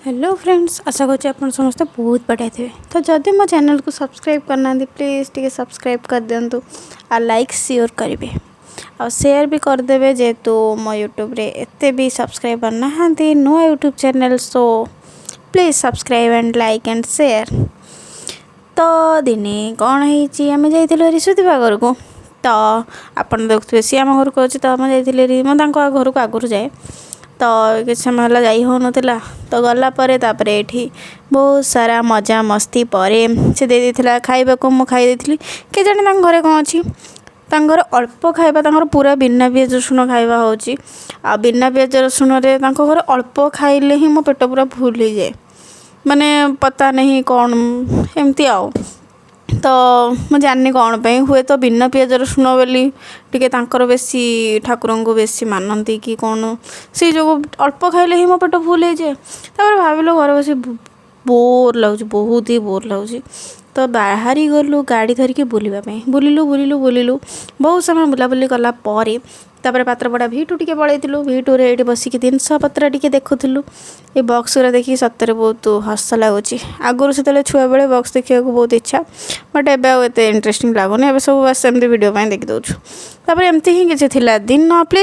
Hello friends, आशा करुँच आप समस्त बहुत बढ़िया थे। तो जदि मो चैनल को सब्सक्राइब करना प्लीज़ टी सब्सक्राइब कर दिंतु आ लाइक शेयर करेंगे आ शेयर भी करदे जेहेतु मो यूट्यूब रे एते भी सब्सक्राइबर नहांती नुआ YouTube channel. So please subscribe and like and share. तो दिने कौन है आम जाइलु रिशुदीपा घर को। तो आपन देखुए सी आम घर को अच्छे। तो आम जाइली घर को आगुरी जाए तो कि समय जाई हो नथिला। तो गलापर ये बहुत सारा मजा मस्ती पर से दे देथिला खाइबा को मु खाई देथिली। के जाने घरे कौन अच्छी घर अल्प खाइबा पूरा बिना पियाज रसुण खाइबा होची। आ बिना पियाज रसुण रे घर अल्प खाइले ही मो पेट पूरा फुल हो जाए। माने पता नहीं कौन एमती आओ। तो मुझे जानी कौन पे हुए तो बिना पियाज रसुण बोली टिके तांकर बेसी ठाकुर को बेसी मानती कि कौन से जो अल्प खाइले ही मो पेट फुल हो जाए। भाविलु घर बस बोर लगुच, बहुत ही बोर लगुच। तो बाहरी गलु गाड़ी धरिकी बुलवाई बुलिलु बुलिलु बुलिलु बहुत समय बुलाबुली कला तापर पात्रपड़ा भिटू टिके पलैलु। भिटू रे ये बसिक जिनस पत्र टिके देखुलु। ये बक्स गुरा देखिए सतरे बहुत हस लगुच। आगुरी से छुआ बेले बक्स देखा बहुत इच्छा बट एबे इंटरेस्टिंग लगुनि। सब बस एमती वीडियो देखी दौचु। एमती ही किसी दिन प्लीज